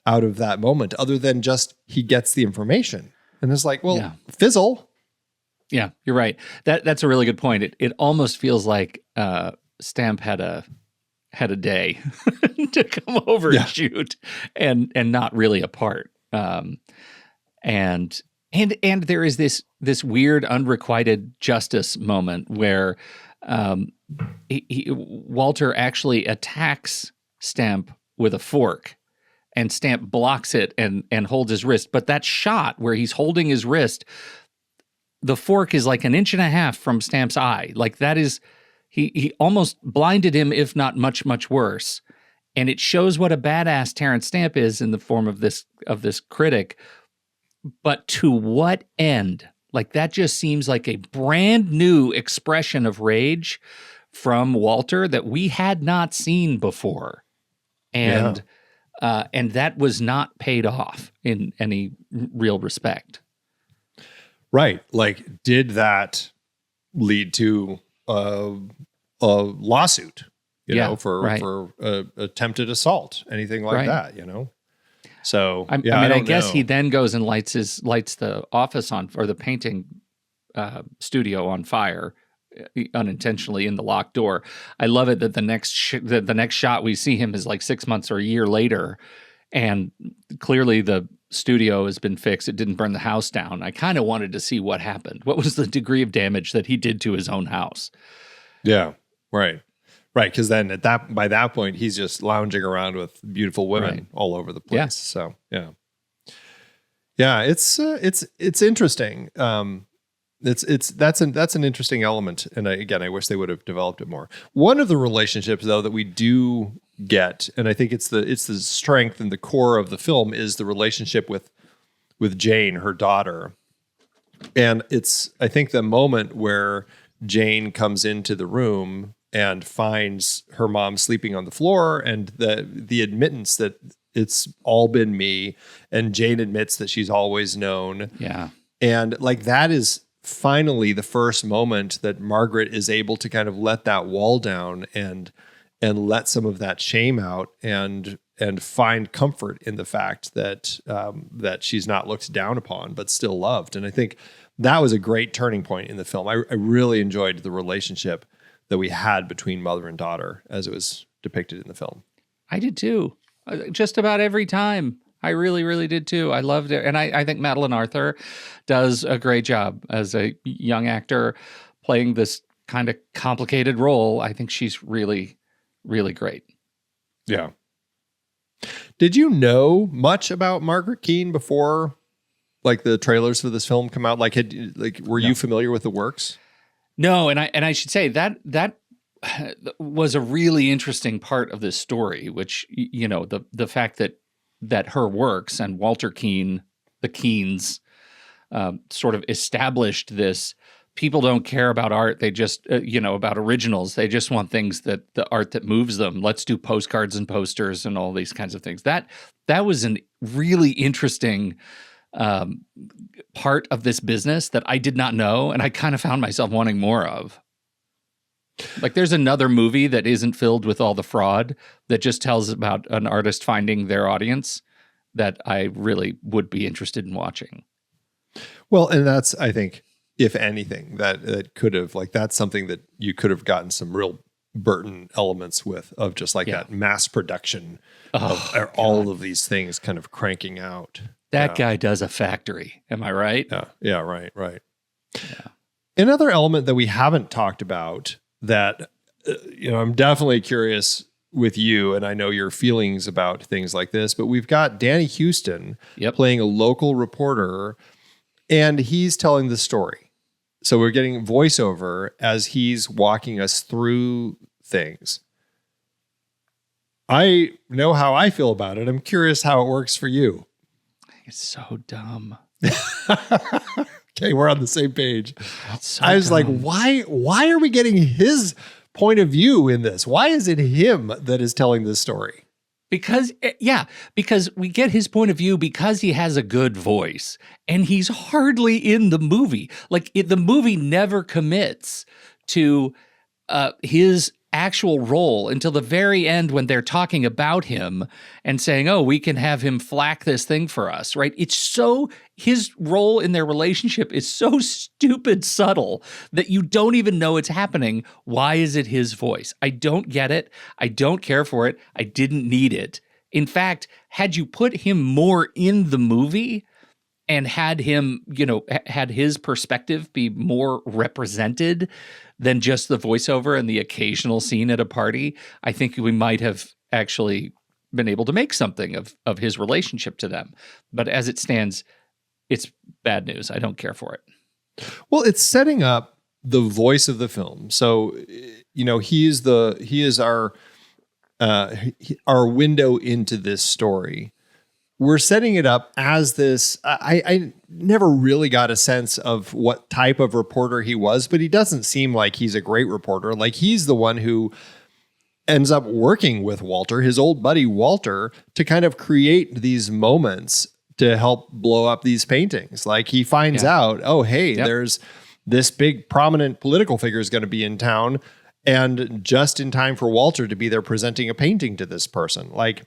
out of that moment other than just he gets the information, and it's like, fizzle.
Yeah, you're right. That's a really good point. It almost feels like Stamp had a day to come over and shoot, and not really a part. And there is this weird unrequited justice moment where Walter actually attacks Stamp with a fork, and Stamp blocks it and holds his wrist. But that shot where he's holding his wrist, the fork is like an inch and a half from Stamp's eye. Like that is, he almost blinded him, if not much, much worse. And it shows what a badass Terrence Stamp is in the form of this critic. But to what end? Like that just seems like a brand new expression of rage from Walter that we had not seen before. And that was not paid off in any real respect.
Right. Like, did that lead to a lawsuit, for attempted assault, anything like that, So I guess
he then goes and lights the office on, or the painting studio on fire unintentionally in the locked door. I love it that the next shot we see him is like 6 months or a year later, and clearly the studio has been fixed. It didn't burn the house down. I kind of wanted to see what happened. What was the degree of damage that he did to his own house?
Yeah, right. Because then by that point, he's just lounging around with beautiful women all over the place.
Yeah.
So it's interesting. That's an interesting element, and I wish they would have developed it more. One of the relationships, though, that we do get, and I think it's the strength and the core of the film, is the relationship with Jane, her daughter, and it's, I think, the moment where Jane comes into the room and finds her mom sleeping on the floor, and the admittance that it's all been me, and Jane admits that she's always known, and like that is finally the first moment that Margaret is able to kind of let that wall down and let some of that shame out and find comfort in the fact that that she's not looked down upon, but still loved. And I think that was a great turning point in the film. I really enjoyed the relationship that we had between mother and daughter as it was depicted in the film.
I did too. Just about every time. I really, really did too. I loved it. And I think Madeline Arthur does a great job as a young actor playing this kind of complicated role. I think she's really, really great.
Yeah. Did you know much about Margaret Keane before, like, the trailers for this film come out? Were you familiar with the works?
No, and I should say that was a really interesting part of this story, which, the fact that her works and Walter Keane, the Keanes, sort of established this. People don't care about art. They just, about originals. They just want things the art that moves them. Let's do postcards and posters and all these kinds of things. That was a really interesting part of this business that I did not know, and I kind of found myself wanting more of. Like, there's another movie that isn't filled with all the fraud that just tells about an artist finding their audience that I really would be interested in watching.
Well, and that's, I think, if anything, that could have, like, that's something that you could have gotten some real Burton elements of just like that mass production of all of these things kind of cranking out.
That guy does a factory. Am I right?
Yeah, right.
Yeah.
Another element that we haven't talked about that, I'm definitely curious with you, and I know your feelings about things like this, but we've got Danny Houston playing a local reporter, and he's telling the story. So we're getting voiceover as he's walking us through things. I know how I feel about it. I'm curious how it works for you.
It's so dumb.
Okay, we're on the same page.
So
I was
dumb.
like, why are we getting his point of view in this? Why is it him that is telling this story?
Because we get his point of view because he has a good voice, and he's hardly in the movie. Like, the movie never commits to his actual role until the very end when they're talking about him and saying, oh, we can have him flack this thing for us, right? It's so, his role in their relationship is so stupid subtle that you don't even know it's happening. Why is it his voice? I don't get it. I don't care for it. I didn't need it. In fact, had you put him more in the movie and had him, had his perspective be more represented than just the voiceover and the occasional scene at a party, I think we might have actually been able to make something of his relationship to them. But as it stands, it's bad news. I don't care for it.
Well, it's setting up the voice of the film. So, he is our window into this story. We're setting it up as this. I never really got a sense of what type of reporter he was, but he doesn't seem like he's a great reporter. Like, he's the one who ends up working with Walter, his old buddy Walter, to kind of create these moments to help blow up these paintings. Like, he finds out, oh, hey, there's this big prominent political figure is going to be in town, and just in time for Walter to be there presenting a painting to this person. Like,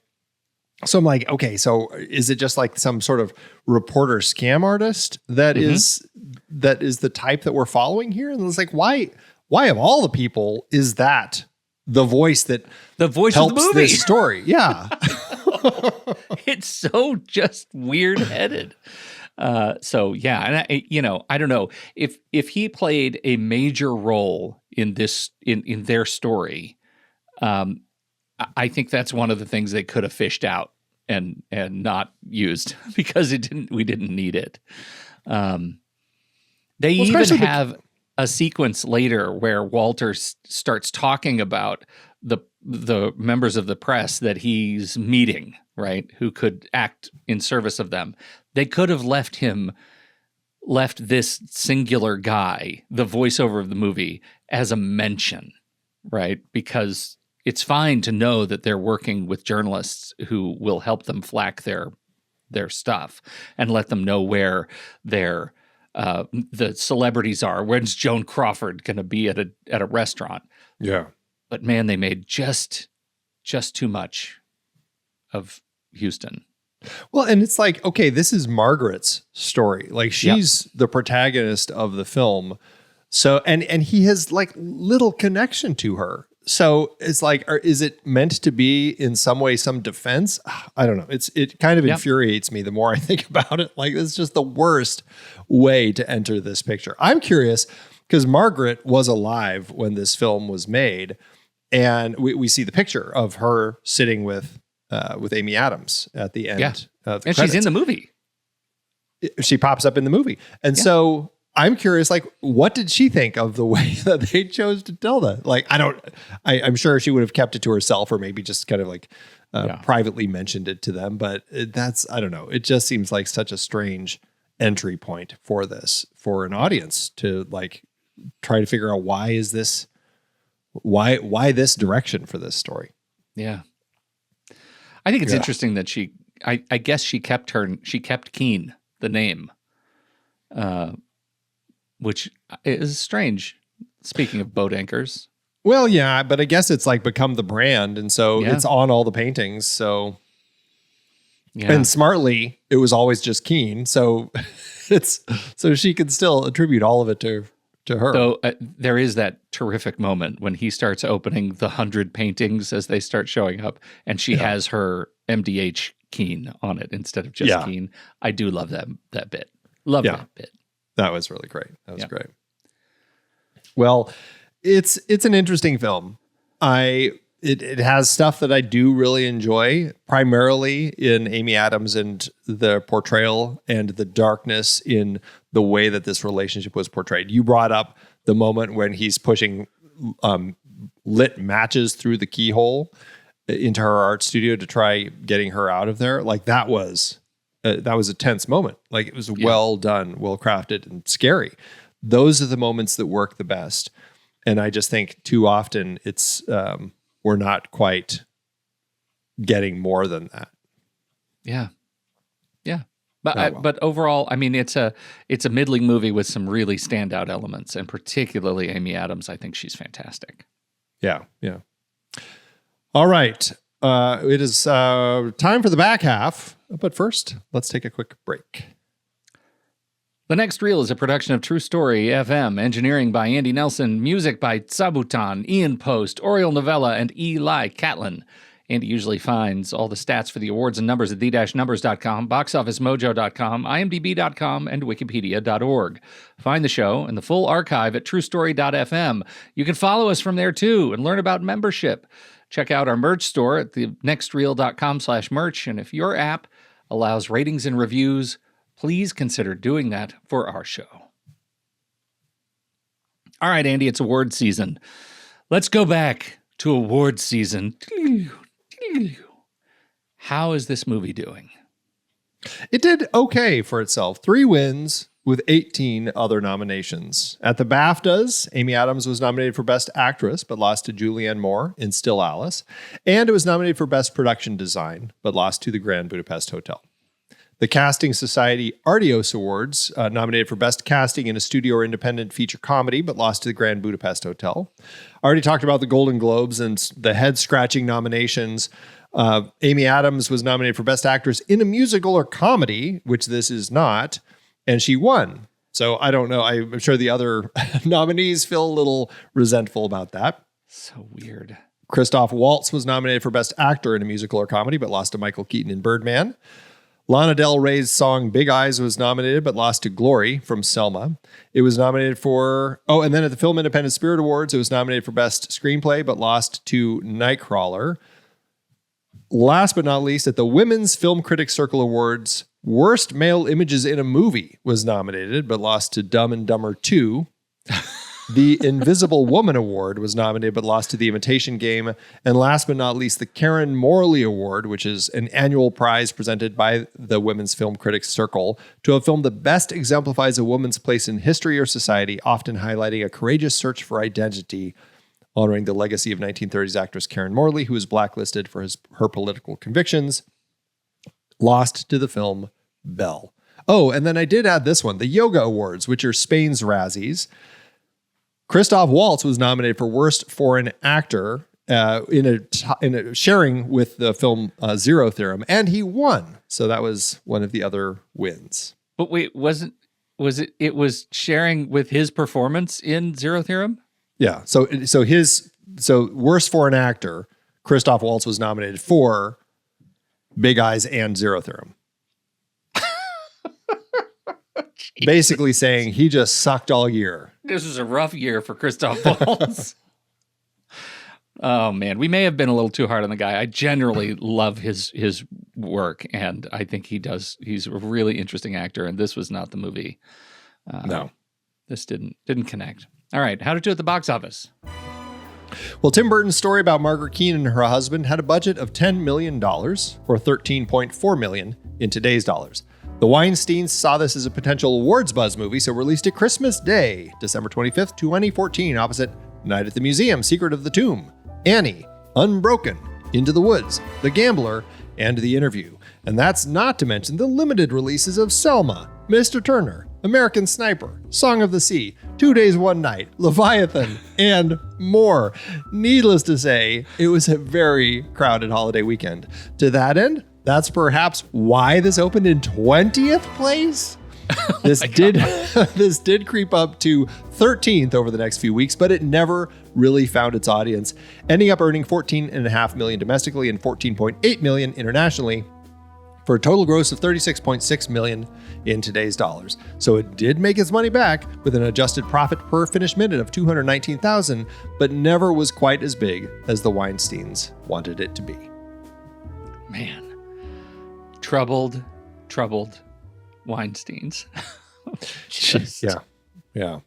so I'm like, okay, so is it just like some sort of reporter scam artist that is the type that we're following here? And it's like, why of all the people is that the voice that
helps
of the movie? This story? Yeah.
It's so just weird-headed. So yeah, and I don't know if he played a major role in this in their story. I think that's one of the things they could have fished out and not used because we didn't need it. They even have a sequence later where Walter starts talking about the members of the press that he's meeting, right? Who could act in service of them. They could have left this singular guy, the voiceover of the movie, as a mention, right? Because it's fine to know that they're working with journalists who will help them flack their stuff and let them know where the celebrities are. When's Joan Crawford going to be at a restaurant?
Yeah.
But man, they made just too much of Houston.
Well, and it's like, okay, this is Margaret's story. Like, she's the protagonist of the film. So, and he has like little connection to her. So it's like, is it meant to be in some way some defense? I don't know. It kind of infuriates me the more I think about it. Like, it's just the worst way to enter this picture. I'm curious because Margaret was alive when this film was made, and we see the picture of her sitting with Amy Adams at the end.
Yeah.
Of the
and
credits. She's
in the movie.
She pops up in the movie, and so I'm curious, like, what did she think of the way that they chose to tell that? Like, I'm sure she would have kept it to herself, or maybe just kind of like privately mentioned it to them. But I don't know. It just seems like such a strange entry point for an audience to like try to figure out why this direction for this story.
Yeah. I think it's interesting that I guess she kept Keane, the name, which is strange. Speaking of boat anchors.
Well, yeah, but I guess it's like become the brand, and so it's on all the paintings. So, and smartly, it was always just Keane. So so she can still attribute all of it to her.
So there is that terrific moment when he starts opening the 100 paintings as they start showing up, and she has her MDH Keane on it instead of just Keane. I do love that bit. Love that bit.
That was really great. That was great. Well, it's an interesting film. It has stuff that I do really enjoy, primarily in Amy Adams and the portrayal and the darkness in the way that this relationship was portrayed. You brought up the moment when he's pushing lit matches through the keyhole into her art studio to try getting her out of there. Like, that was a tense moment. Like, it was well done, well crafted, and scary. Those are the moments that work the best. And I just think too often it's we're not quite getting more than that.
Yeah. But overall, I mean, it's a middling movie with some really standout elements, and particularly Amy Adams. I think she's fantastic.
Yeah. All right. It is time for the back half. But first, let's take a quick break.
The Next Reel is a production of True Story FM, engineering by Andy Nelson, music by Tsabutan, Ian Post, Oriel Novella, and Eli Catlin. Andy usually finds all the stats for the awards and numbers at the-numbers.com, boxofficemojo.com, imdb.com, and wikipedia.org. Find the show and the full archive at truestory.fm. You can follow us from there, too, and learn about membership. Check out our merch store at thenextreel.com/merch, and if your app allows ratings and reviews, please consider doing that for our show. All right, Andy, it's award season. Let's go back to award season. How is this movie doing?
It did okay for itself. 3 wins with 18 other nominations. At the BAFTAs, Amy Adams was nominated for Best Actress, but lost to Julianne Moore in Still Alice. And it was nominated for Best Production Design, but lost to The Grand Budapest Hotel. The Casting Society Artios Awards nominated for Best Casting in a Studio or Independent Feature Comedy, but lost to The Grand Budapest Hotel. I already talked about the Golden Globes and the head-scratching nominations. Amy Adams was nominated for Best Actress in a Musical or Comedy, which this is not, and she won. So I don't know. I'm sure the other nominees feel a little resentful about that.
So weird.
Christoph Waltz was nominated for Best Actor in a Musical or Comedy, but lost to Michael Keaton in Birdman. Lana Del Rey's song Big Eyes was nominated, but lost to Glory from Selma. It was nominated for, and then at the Film Independent Spirit Awards, it was nominated for Best Screenplay, but lost to Nightcrawler. Last but not least, at the Women's Film Critics Circle Awards, Worst Male Images in a Movie was nominated, but lost to Dumb and Dumber 2. The Invisible Woman Award was nominated, but lost to The Imitation Game. And last but not least, the Karen Morley Award, which is an annual prize presented by the Women's Film Critics Circle to a film that best exemplifies a woman's place in history or society, often highlighting a courageous search for identity, honoring the legacy of 1930s actress Karen Morley, who was blacklisted for her political convictions, lost to the film Belle. Oh, and then I did add this one, the Yoga Awards, which are Spain's Razzies. Christoph Waltz was nominated for Worst Foreign Actor in a sharing with the film Zero Theorem, and he won. So that was one of the other wins.
But wait, it was sharing with his performance in Zero Theorem?
Yeah. So Worst Foreign Actor, Christoph Waltz was nominated for Big Eyes and Zero Theorem. Basically saying he just sucked all year.
This was a rough year for Christoph Waltz. Oh man, we may have been a little too hard on the guy. I generally love his work, and I think he's a really interesting actor, and this was not the movie.
No.
This didn't connect. All right, how to do at the box office.
Well, Tim Burton's story about Margaret Keane and her husband had a budget of $10 million, or $13.4 million in today's dollars. The Weinsteins saw this as a potential awards buzz movie, so released it Christmas Day, December 25th, 2014, opposite Night at the Museum, Secret of the Tomb, Annie, Unbroken, Into the Woods, The Gambler, and The Interview. And that's not to mention the limited releases of Selma, Mr. Turner, American Sniper, Song of the Sea, 2 Days, 1 Night, Leviathan, and more. Needless to say, it was a very crowded holiday weekend. To that end, that's perhaps why this opened in 20th place. This did creep up to 13th over the next few weeks, but it never really found its audience, ending up earning $14.5 million domestically and $14.8 million internationally, for a total gross of $36.6 million in today's dollars. So it did make its money back with an adjusted profit per finished minute of $219,000, but never was quite as big as the Weinsteins wanted it to be.
Man, troubled Weinsteins.
Yeah.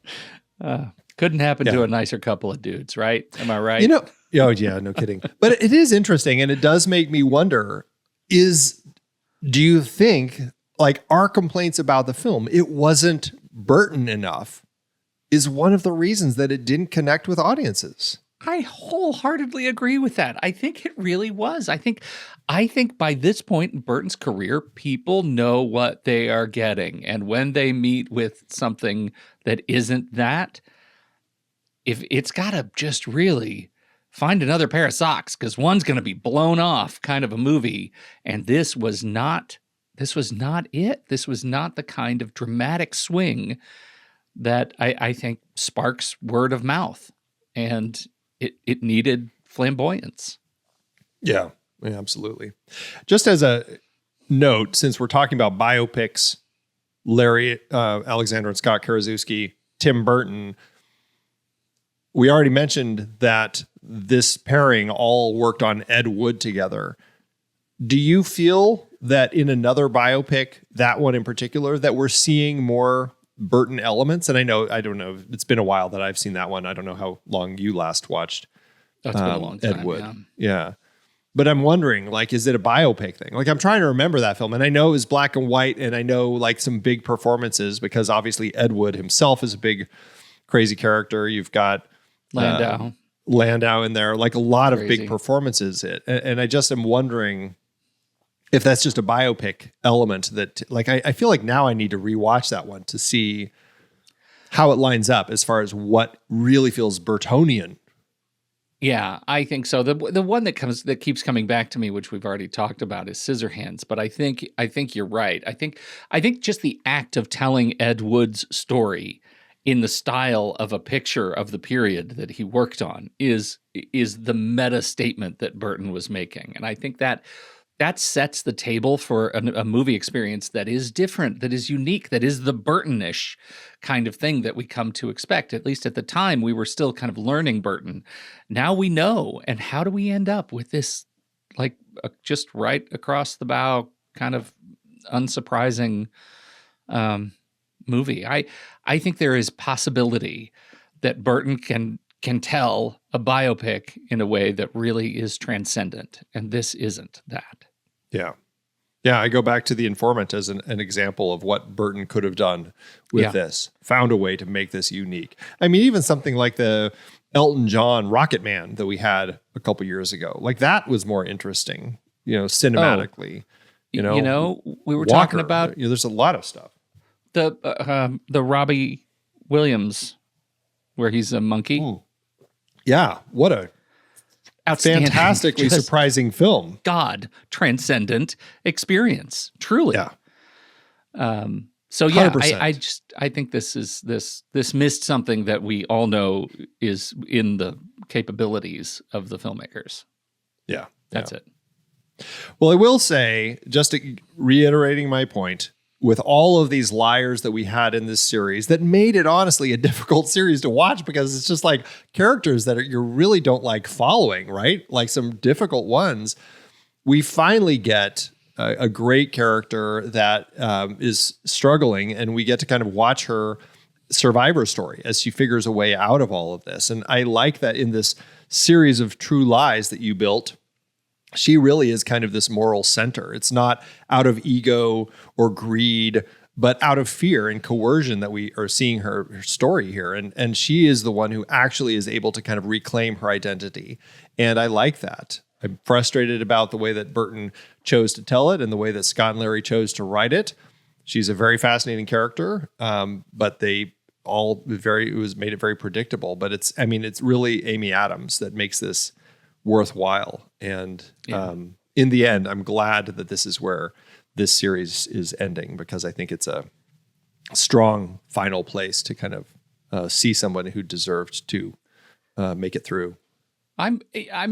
Couldn't happen to a nicer couple of dudes, right? Am I right?
Oh yeah, no kidding. But it is interesting, and it does make me wonder, do you think, like, our complaints about the film, it wasn't Burton enough, is one of the reasons that it didn't connect with audiences?
I wholeheartedly agree with that. I think it really was. I think by this point in Burton's career, people know what they are getting. And when they meet with something that isn't that, if it's got to just really find another pair of socks, because one's going to be blown off kind of a movie. And this was not it. This was not the kind of dramatic swing that I think sparks word of mouth. And it needed flamboyance.
Yeah, absolutely. Just as a note, since we're talking about biopics, Larry Alexander and Scott Karaszewski, Tim Burton, we already mentioned that this pairing all worked on Ed Wood together. Do you feel that in another biopic, that one in particular, that we're seeing more Burton elements. And I don't know, it's been a while that I've seen that one. I don't know how long you last watched
That's been a long time.
Ed Wood. Yeah. But I'm wondering, like, is it a biopic thing? Like, I'm trying to remember that film, and I know it was black and white, and I know like some big performances because obviously Ed Wood himself is a big, crazy character. You've got Landau in there, like a lot of big performances. And I just am wondering if that's just a biopic element that, like, I feel like now I need to rewatch that one to see how it lines up as far as what really feels Burtonian.
Yeah, I think so. The one that keeps coming back to me, which we've already talked about, is Scissorhands. But I think you're right. I think just the act of telling Ed Wood's story in the style of a picture of the period that he worked on is the meta statement that Burton was making, and I think that sets the table for a movie experience that is different, that is unique, that is the Burton-ish kind of thing that we come to expect. At least at the time, we were still kind of learning Burton. Now we know. And how do we end up with this, like, just right across the bow, kind of unsurprising movie? I think there is possibility that Burton can tell a biopic in a way that really is transcendent, and this isn't that.
Yeah. Yeah, I go back to The Informant as an example of what Burton could have done with this. Found a way to make this unique. I mean, even something like the Elton John Rocket Man that we had a couple years ago, like that was more interesting, cinematically. We were talking about...
there's
a lot of stuff.
The Robbie Williams, where he's a monkey.
Ooh. Yeah, what a fantastically surprising film.
God, transcendent experience, truly.
Yeah.
So yeah,
100%.
I think this missed something that we all know is in the capabilities of the filmmakers.
Yeah.
That's it.
Well, I will say, just reiterating my point, with all of these liars that we had in this series that made it honestly a difficult series to watch because it's just like characters that you really don't like following, right? Like some difficult ones. We finally get a great character that is struggling, and we get to kind of watch her survivor story as she figures a way out of all of this. And I like that in this series of true lies that you built, she really is kind of this moral center. It's not out of ego or greed, but out of fear and coercion that we are seeing her story here. And she is the one who actually is able to kind of reclaim her identity. And I like that. I'm frustrated about the way that Burton chose to tell it and the way that Scott and Larry chose to write it. She's a very fascinating character, but they all made it very predictable. But it's really Amy Adams that makes this worthwhile. And in the end, I'm glad that this is where this series is ending, because I think it's a strong final place to kind of see someone who deserved to make it through.
I'm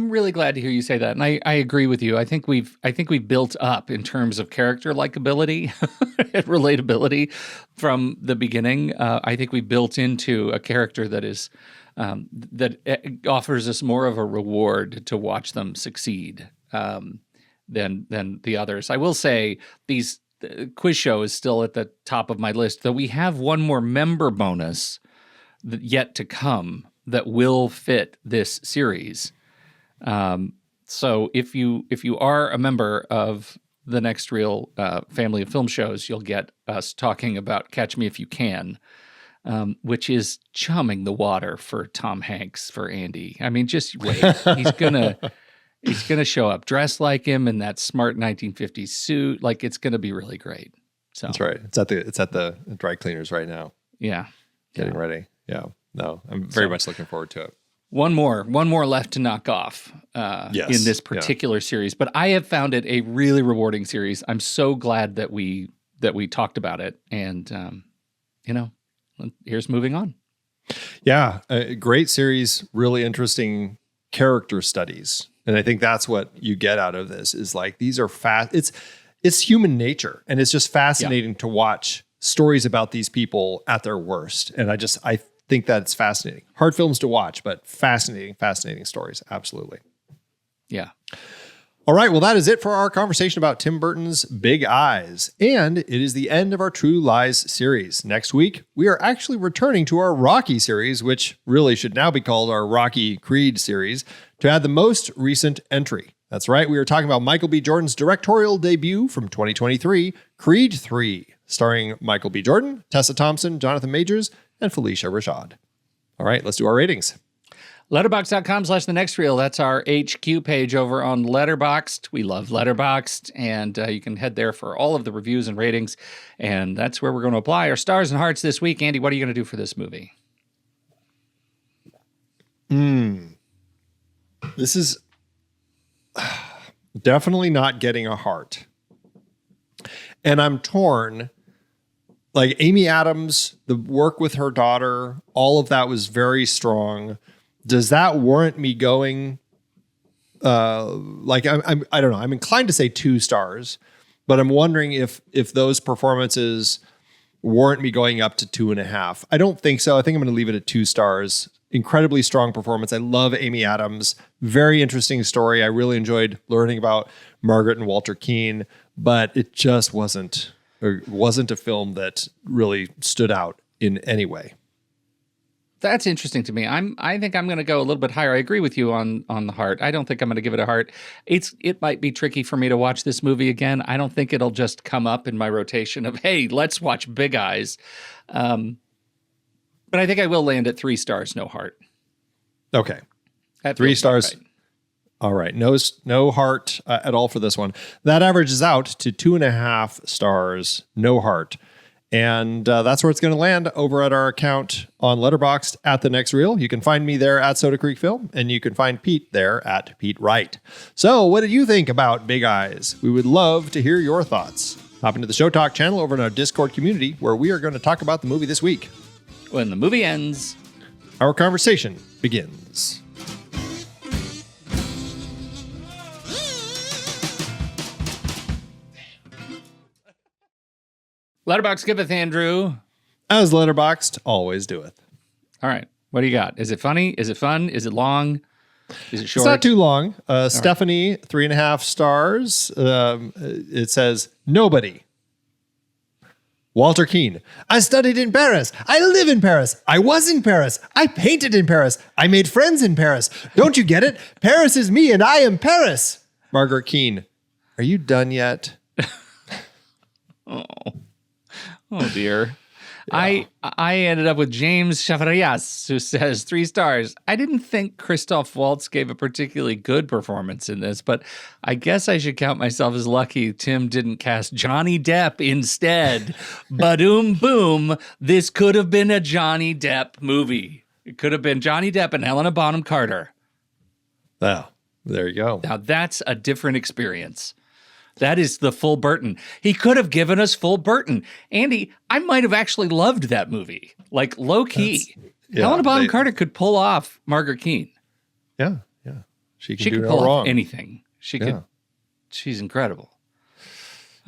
really glad to hear you say that, and I agree with you. I think we've built up in terms of character likability and relatability from the beginning. I think we built into a character that is that offers us more of a reward to watch them succeed than the others. I will say the quiz show is still at the top of my list, though we have one more member bonus yet to come that will fit this series. So if you are a member of the Next Reel family of film shows, you'll get us talking about Catch Me If You Can, which is chumming the water for Tom Hanks for Andy. I mean, just wait. He's gonna show up dressed like him in that smart 1950s suit. Like, it's gonna be really great. So
that's right. It's at the dry cleaners right now.
Yeah.
Getting ready. Yeah. No, I'm very much looking forward to it.
One more left to knock off in this particular series, but I have found it a really rewarding series. I'm so glad that we talked about it, and here's moving on.
Yeah, a great series, really interesting character studies, and I think that's what you get out of this is like these are it's human nature, and it's just fascinating to watch stories about these people at their worst, and I think that it's fascinating. Hard films to watch, but fascinating stories. Absolutely.
Yeah.
All right, well, that is it for our conversation about Tim Burton's Big Eyes. And it is the end of our True Lies series. Next week, we are actually returning to our Rocky series, which really should now be called our Rocky Creed series, to add the most recent entry. That's right, we are talking about Michael B. Jordan's directorial debut from 2023, Creed 3, starring Michael B. Jordan, Tessa Thompson, Jonathan Majors, and Felicia Rashad. All right, let's do our ratings.
Letterboxd.com/thenextreel. That's our HQ page over on Letterboxd. We love Letterboxd, and you can head there for all of the reviews and ratings. And that's where we're going to apply our stars and hearts this week. Andy, what are you going to do for this movie?
This is definitely not getting a heart. And I'm torn. Like Amy Adams, the work with her daughter, all of that was very strong. Does that warrant me going? I don't know. I'm inclined to say 2 stars, but I'm wondering if those performances warrant me going up to 2.5. I don't think so. I think I'm going to leave it at 2 stars. Incredibly strong performance. I love Amy Adams. Very interesting story. I really enjoyed learning about Margaret and Walter Keane, but it just wasn't a film that really stood out in any way.
That's interesting to me. I think I'm going to go a little bit higher. I agree with you on the heart. I don't think I'm going to give it a heart. It might be tricky for me to watch this movie again. I don't think it'll just come up in my rotation of, hey, let's watch Big Eyes. But I think I will land at 3 stars, no heart.
Okay.
That
3
feels
stars.
right.
All right. No heart at all for this one. That averages out to 2.5 stars, no heart. And that's where it's going to land over at our account on Letterboxd at The Next Reel. You can find me there at Soda Creek Film, and you can find Pete there at Pete Wright. So what did you think about Big Eyes? We would love to hear your thoughts. Hop into the Show Talk channel over in our Discord community, where we are going to talk about the movie this week.
When the movie ends,
our conversation begins.
Letterboxd giveth, Andrew.
As Letterboxd always doeth.
All right. What do you got? Is it funny? Is it fun? Is it long? Is it short?
It's not too long. Stephanie, 3.5 stars. It says, nobody. Walter Keane. I studied in Paris. I live in Paris. I was in Paris. I painted in Paris. I made friends in Paris. Don't you get it? Paris is me and I am Paris. Margaret Keane. Are you done yet?
Oh dear. Yeah. I ended up with James Chavarrias, who says 3 stars. I didn't think Christoph Waltz gave a particularly good performance in this, but I guess I should count myself as lucky Tim didn't cast Johnny Depp instead. Ba-doom boom. This could have been a Johnny Depp movie. It could have been Johnny Depp and Helena Bonham Carter.
Wow. There you go.
Now that's a different experience. That is the full Burton. He could have given us full Burton. Andy, I might have actually loved that movie. Like, low-key. Helena Bonham Carter could pull off Margaret Keane.
Yeah. She could
pull off anything. She could. She's incredible.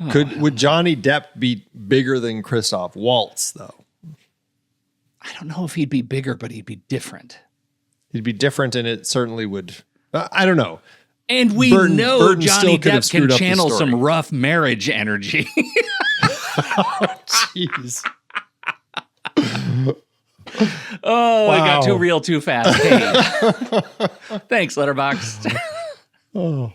Would Johnny Depp be bigger than Christoph Waltz, though?
I don't know if he'd be bigger, but he'd be different.
He'd be different, and it certainly would. I don't know.
And we know Burton Johnny Depp can channel some rough marriage energy.
Oh, jeez.
Oh, wow. I got too real too fast. Hey. Thanks, Letterboxd.
Oh.